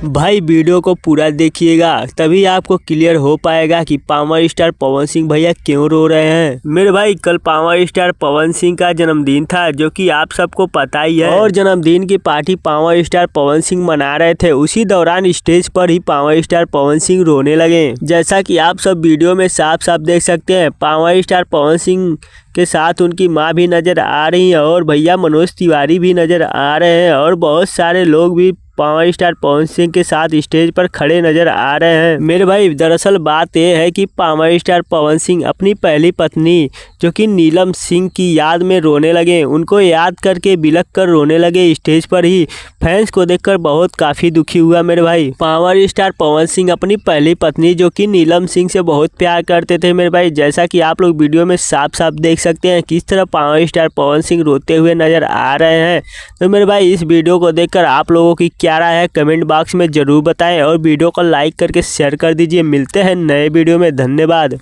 भाई वीडियो को पूरा देखिएगा तभी आपको क्लियर हो पाएगा कि पावर स्टार पवन सिंह भैया क्यों रो रहे हैं। मेरे भाई कल पावर स्टार पवन सिंह का जन्मदिन था, जो कि आप सबको पता ही है, और जन्मदिन की party power star Pawan Singh मना रहे थे। उसी दौरान स्टेज पर ही पावर स्टार पवन सिंह रोने लगे। जैसा कि आप सब वीडियो में साफ साफ देख सकते हैं, पावर स्टार पवन सिंह के साथ उनकी माँ भी नजर आ रही है और भैया मनोज तिवारी भी नजर आ रहे हैं, और बहुत सारे लोग भी पावर स्टार पवन सिंह के साथ स्टेज पर खड़े नजर आ रहे हैं। मेरे भाई दरअसल बात यह है कि पावर स्टार पवन सिंह अपनी पहली पत्नी जो कि नीलम सिंह की याद में रोने लगे। उनको याद करके बिलख कर रोने लगे स्टेज पर ही। फैंस को देखकर बहुत काफ़ी दुखी हुआ मेरे भाई। पावर स्टार पवन सिंह अपनी पहली पत्नी जो कि नीलम सिंह से बहुत प्यार करते थे मेरे भाई। जैसा कि आप लोग वीडियो में साफ साफ देख सकते हैं किस तरह पावर स्टार पवन सिंह रोते हुए नजर आ रहे हैं। तो मेरे भाई इस वीडियो को देखकर आप लोगों की क्या राय है कमेंट बॉक्स में जरूर बताएं, और वीडियो को लाइक करके शेयर कर दीजिए। मिलते हैं नए वीडियो में, धन्यवाद।